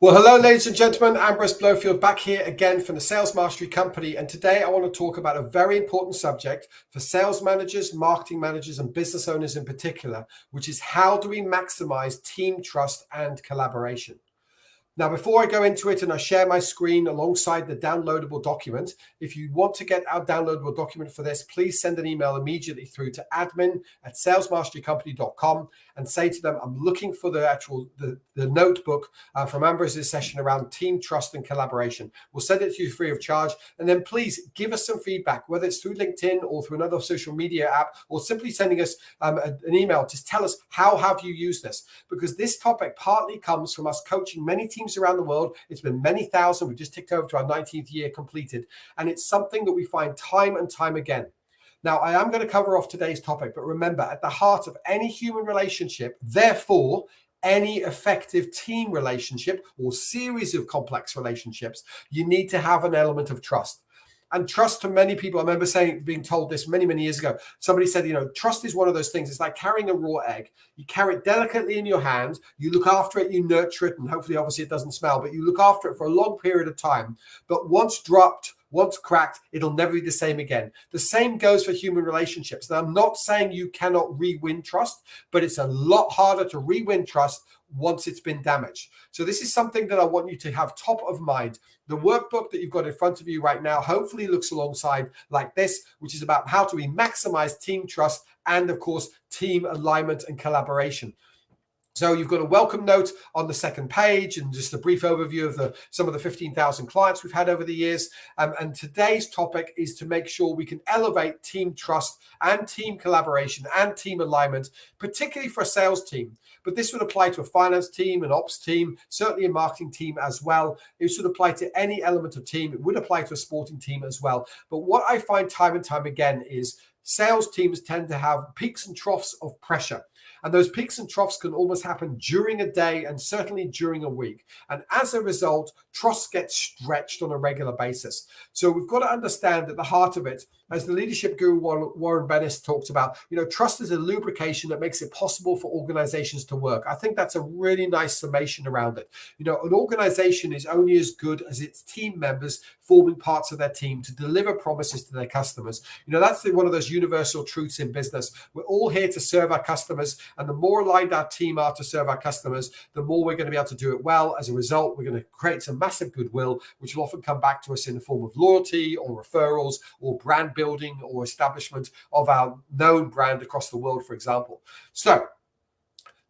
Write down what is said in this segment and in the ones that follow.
Well, hello, ladies and gentlemen. Ambrose Blowfield back here again from the Sales Mastery Company. And today I want to talk about a very important subject for sales managers, marketing managers, and business owners in particular, which is how do we maximize team trust and collaboration? Now, before I go into it and I share my screen alongside the downloadable document, if you want to get our downloadable document for this, please send an email immediately through to admin@salesmasterycompany.com and say to them, I'm looking for the notebook from Ambrose's session around team trust and collaboration. We'll send it to you free of charge. And then please give us some feedback, whether it's through LinkedIn or through another social media app, or simply sending us an email. Just tell us, how have you used this? Because this topic partly comes from us coaching many teams around the world. It's been many thousand. We just ticked over to our 19th year completed. And it's something that we find time and time again. Now, I am going to cover off today's topic, but remember, at the heart of any human relationship, therefore, any effective team relationship or series of complex relationships, you need to have an element of trust. And trust, to many people, I remember being told this many, many years ago. Somebody said, trust is one of those things. It's like carrying a raw egg. You carry it delicately in your hand. You look after it, you nurture it, and hopefully, obviously, it doesn't smell, but you look after it for a long period of time. But once dropped, once cracked, it'll never be the same again. The same goes for human relationships. Now, I'm not saying you cannot re-win trust, but it's a lot harder to re-win trust once it's been damaged. So this is something that I want you to have top of mind. The workbook that you've got in front of you right now hopefully looks alongside like this, which is about how do we maximize team trust and, of course, team alignment and collaboration. So you've got a welcome note on the second page and just a brief overview of some of the 15,000 clients we've had over the years. And today's topic is to make sure we can elevate team trust and team collaboration and team alignment, particularly for a sales team. But this would apply to a finance team, an ops team, certainly a marketing team as well. It should apply to any element of team. It would apply to a sporting team as well. But what I find time and time again is sales teams tend to have peaks and troughs of pressure. And those peaks and troughs can almost happen during a day and certainly during a week. And as a result, trust gets stretched on a regular basis. So we've got to understand at the heart of it, as the leadership guru Warren Bennis talks about, trust is a lubrication that makes it possible for organizations to work. I think that's a really nice summation around it. An organization is only as good as its team members forming parts of their team to deliver promises to their customers. That's one of those universal truths in business. We're all here to serve our customers, and the more aligned our team are to serve our customers, the more we're going to be able to do it well. As a result, we're going to create some massive goodwill, which will often come back to us in the form of loyalty or referrals or brand building or establishment of our known brand across the world, for example. So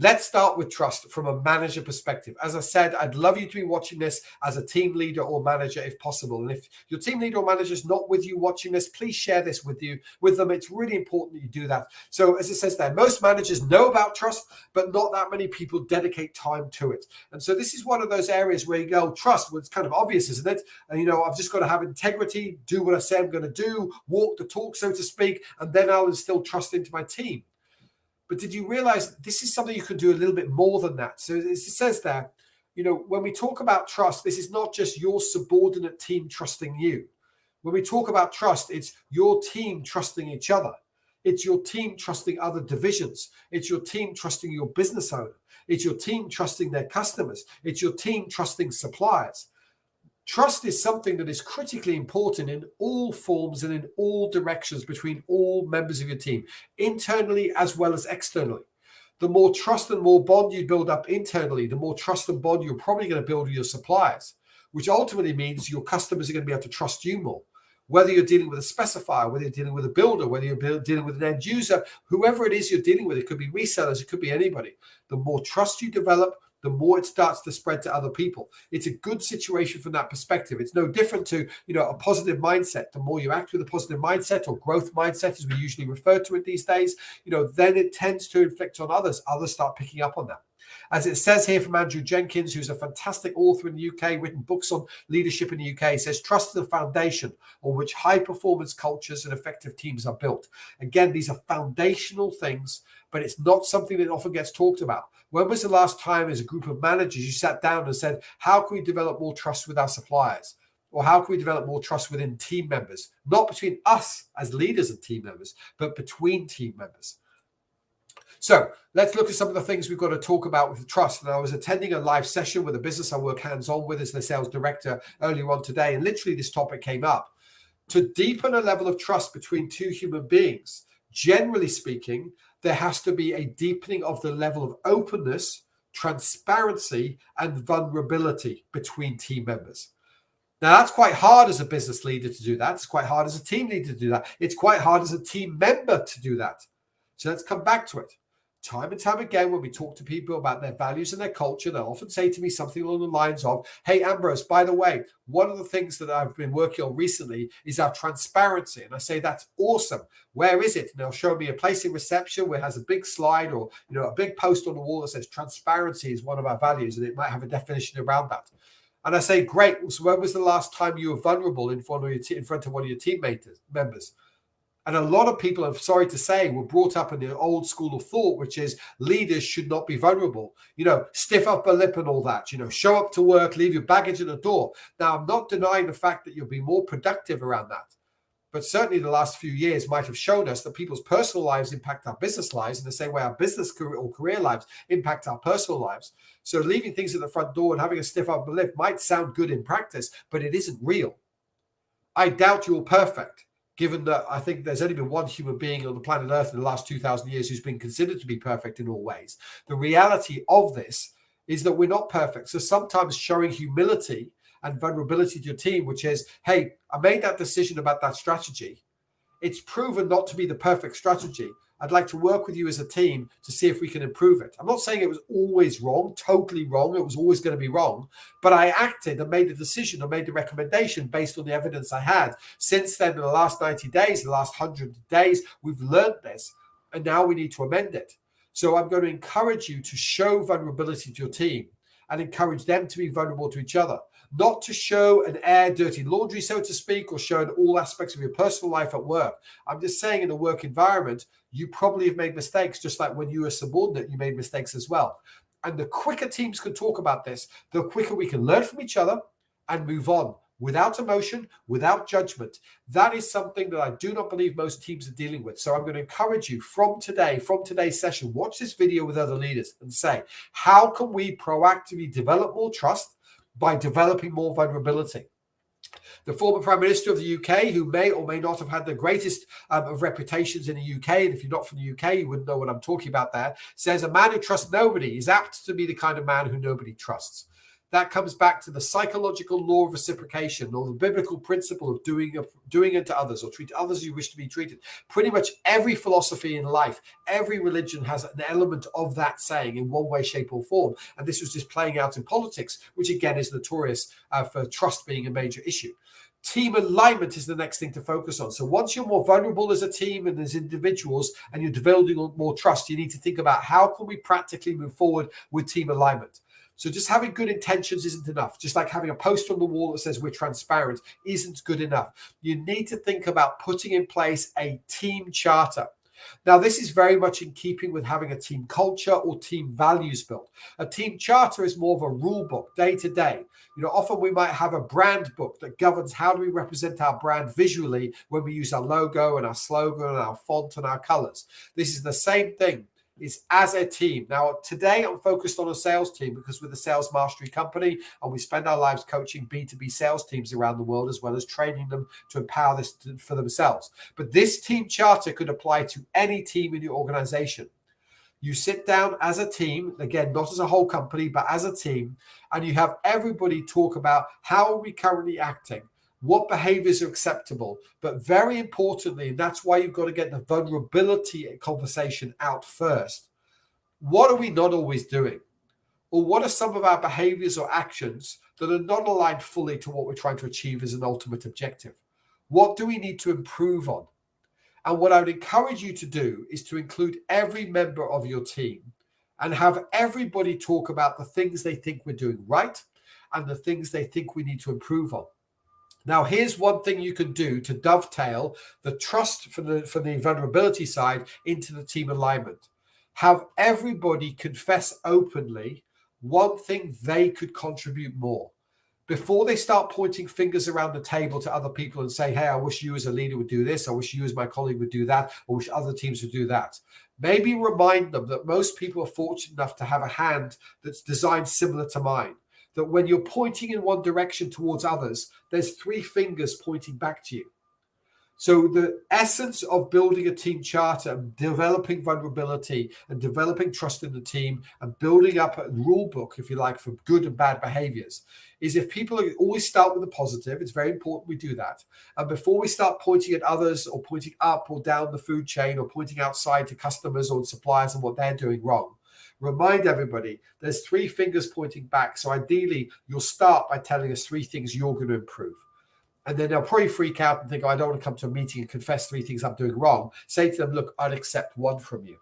let's start with trust from a manager perspective. As I said, I'd love you to be watching this as a team leader or manager if possible. And if your team leader or manager is not with you watching this, please share this with them. It's really important that you do that. So as it says there, most managers know about trust, but not that many people dedicate time to it. And so this is one of those areas where you go, trust, well, it's kind of obvious, isn't it? And, I've just got to have integrity, do what I say I'm going to do, walk the talk, so to speak, and then I'll instill trust into my team. But did you realize this is something you can do a little bit more than that? So it says there, when we talk about trust, this is not just your subordinate team trusting you. When we talk about trust, it's your team trusting each other. It's your team trusting other divisions. It's your team trusting your business owner. It's your team trusting their customers. It's your team trusting suppliers. Trust is something that is critically important in all forms and in all directions between all members of your team, internally as well as externally. The more trust and more bond you build up internally, the more trust and bond you're probably going to build with your suppliers, which ultimately means your customers are going to be able to trust you more. Whether you're dealing with a specifier, whether you're dealing with a builder, whether you're dealing with an end user, whoever it is you're dealing with, it could be resellers, it could be anybody. The more trust you develop, the more it starts to spread to other people. It's a good situation from that perspective. It's no different to, a positive mindset. The more you act with a positive mindset or growth mindset, as we usually refer to it these days, then it tends to inflict on others. Others start picking up on that. As it says here from Andrew Jenkins, who's a fantastic author in the UK, written books on leadership in the UK, says, trust is the foundation on which high-performance cultures and effective teams are built. Again, these are foundational things, but it's not something that often gets talked about. When was the last time as a group of managers you sat down and said, how can we develop more trust with our suppliers? Or how can we develop more trust within team members? Not between us as leaders and team members, but between team members. So let's look at some of the things we've got to talk about with trust. And I was attending a live session with a business I work hands-on with as the sales director earlier on today. And literally this topic came up. To deepen a level of trust between two human beings, generally speaking, there has to be a deepening of the level of openness, transparency, and vulnerability between team members. Now, that's quite hard as a business leader to do that. It's quite hard as a team leader to do that. It's quite hard as a team member to do that. So let's come back to it. Time and time again, when we talk to people about their values and their culture, they'll often say to me something along the lines of, hey, Ambrose, by the way, one of the things that I've been working on recently is our transparency. And I say, that's awesome. Where is it? And they'll show me a place in reception where it has a big slide or a big post on the wall that says transparency is one of our values, and it might have a definition around that. And I say, great. So when was the last time you were vulnerable in front of one of your team members? And a lot of people, I'm sorry to say, were brought up in the old school of thought, which is leaders should not be vulnerable. Stiff upper lip and all that. Show up to work, leave your baggage at the door. Now, I'm not denying the fact that you'll be more productive around that. But certainly the last few years might have shown us that people's personal lives impact our business lives in the same way our business career lives impact our personal lives. So leaving things at the front door and having a stiff upper lip might sound good in practice, but it isn't real. I doubt you're perfect, given that I think there's only been one human being on the planet Earth in the last 2,000 years who's been considered to be perfect in all ways. The reality of this is that we're not perfect. So sometimes showing humility and vulnerability to your team, which is, hey, I made that decision about that strategy. It's proven not to be the perfect strategy. I'd like to work with you as a team to see if we can improve it. I'm not saying it was always wrong, totally wrong. It was always going to be wrong. But I acted and made the decision and made the recommendation based on the evidence I had. Since then, in the last 90 days, the last 100 days, we've learned this. And now we need to amend it. So I'm going to encourage you to show vulnerability to your team and encourage them to be vulnerable to each other. Not to show and air dirty laundry, so to speak, or show in all aspects of your personal life at work. I'm just saying in a work environment, you probably have made mistakes, just like when you were subordinate, you made mistakes as well. And the quicker teams can talk about this, the quicker we can learn from each other and move on without emotion, without judgment. That is something that I do not believe most teams are dealing with. So I'm going to encourage you from today's session, watch this video with other leaders and say, how can we proactively develop more trust by developing more vulnerability? The former Prime Minister of the UK, who may or may not have had the greatest of reputations in the UK, and if you're not from the UK, you wouldn't know what I'm talking about there, says a man who trusts nobody is apt to be the kind of man who nobody trusts. That comes back to the psychological law of reciprocation, or the biblical principle of doing unto others, or treat others as you wish to be treated. Pretty much every philosophy in life, every religion has an element of that saying in one way, shape, or form. And this was just playing out in politics, which again is notorious for trust being a major issue. Team alignment is the next thing to focus on. So once you're more vulnerable as a team and as individuals and you're developing more trust, you need to think about how can we practically move forward with team alignment. So just having good intentions isn't enough. Just like having a poster on the wall that says we're transparent isn't good enough. You need to think about putting in place a team charter. Now, this is very much in keeping with having a team culture or team values built. A team charter is more of a rule book, day to day. Often we might have a brand book that governs how do we represent our brand visually when we use our logo and our slogan and our font and our colors. This is the same thing. Is as a team. Now, today I'm focused on a sales team because we're the sales mastery company and we spend our lives coaching B2B sales teams around the world as well as training them to empower this for themselves. But this team charter could apply to any team in your organization. You sit down as a team, again, not as a whole company, but as a team, and you have everybody talk about how are we currently acting? What behaviors are acceptable? But very importantly, and that's why you've got to get the vulnerability conversation out first. What are we not always doing? Or what are some of our behaviors or actions that are not aligned fully to what we're trying to achieve as an ultimate objective? What do we need to improve on? And what I would encourage you to do is to include every member of your team and have everybody talk about the things they think we're doing right and the things they think we need to improve on. Now, here's one thing you can do to dovetail the trust from the vulnerability side into the team alignment. Have everybody confess openly one thing they could contribute more. before they start pointing fingers around the table to other people and say, hey, I wish you as a leader would do this. I wish you as my colleague would do that. I wish other teams would do that. Maybe remind them that most people are fortunate enough to have a hand that's designed similar to mine. That when you're pointing in one direction towards others, there's 3 fingers pointing back to you. So the essence of building a team charter and developing vulnerability and developing trust in the team and building up a rule book, if you like, for good and bad behaviors is if people always start with a positive, it's very important we do that. And before we start pointing at others or pointing up or down the food chain or pointing outside to customers or suppliers and what they're doing wrong, remind everybody there's 3 fingers pointing back. So ideally, you'll start by telling us 3 things you're going to improve. And then they'll probably freak out and think, oh, I don't want to come to a meeting and confess 3 things I'm doing wrong. Say to them, look, I'd accept 1 from you.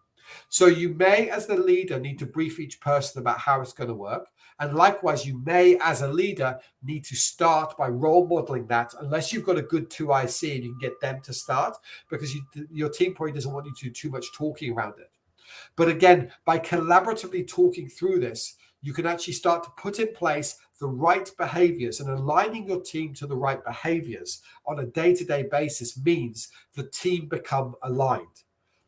So you may, as the leader, need to brief each person about how it's going to work. And likewise, you may, as a leader, need to start by role modeling that, unless you've got a good 2IC and you can get them to start, because your team probably doesn't want you to do too much talking around it. But again, by collaboratively talking through this, you can actually start to put in place the right behaviors, and aligning your team to the right behaviors on a day-to-day basis means the team become aligned.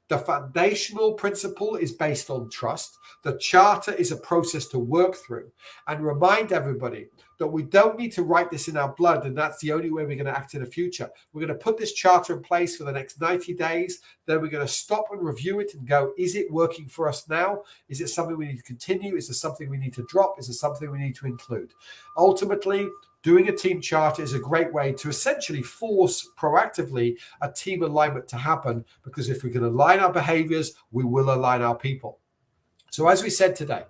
The foundational principle is based on trust. The charter is a process to work through, and remind everybody that we don't need to write this in our blood, and that's the only way we're going to act in the future. We're going to put this charter in place for the next 90 days. Then we're going to stop and review it and go, is it working for us now? Is it something we need to continue? Is there something we need to drop? Is there something we need to include? Ultimately, doing a team charter is a great way to essentially force proactively a team alignment to happen, because if we can align our behaviors, we will align our people. So as we said today,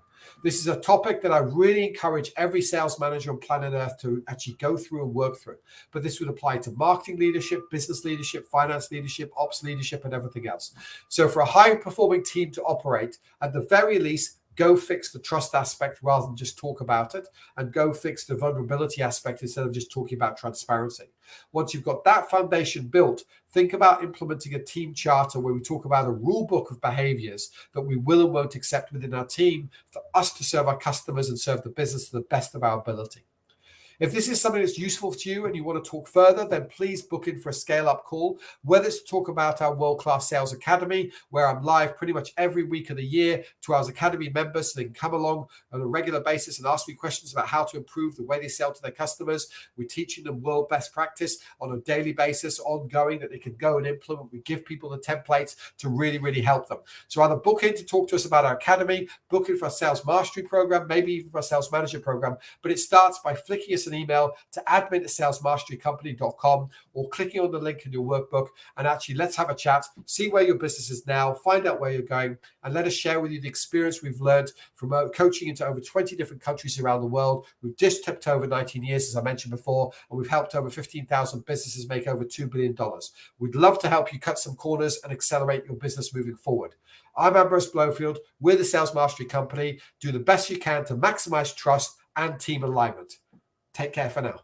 this is a topic that I really encourage every sales manager on planet Earth to actually go through and work through. But this would apply to marketing leadership, business leadership, finance leadership, ops leadership, and everything else. So for a high-performing team to operate, at the very least, go fix the trust aspect rather than just talk about it, and go fix the vulnerability aspect instead of just talking about transparency. Once you've got that foundation built, think about implementing a team charter where we talk about a rule book of behaviors that we will and won't accept within our team for us to serve our customers and serve the business to the best of our ability. If this is something that's useful to you and you want to talk further, then please book in for a scale-up call, whether it's to talk about our World-Class Sales Academy, where I'm live pretty much every week of the year to our Academy members, so they can come along on a regular basis and ask me questions about how to improve the way they sell to their customers. We're teaching them world best practice on a daily basis, ongoing, that they can go and implement. We give people the templates to really, really help them. So either book in to talk to us about our Academy, book in for a Sales Mastery program, maybe even for a Sales Manager program, but it starts by flicking us an email to admin@salesmasterycompany.com or clicking on the link in your workbook, and actually let's have a chat, see where your business is now, find out where you're going, and let us share with you the experience we've learned from coaching into over 20 different countries around the world. We've just tipped over 19 years, as I mentioned before, and we've helped over 15,000 businesses make over $2 billion. We'd love to help you cut some corners and accelerate your business moving forward. I'm Ambrose Blowfield. We're the Sales Mastery Company. Do the best you can to maximize trust and team alignment. Take care for now.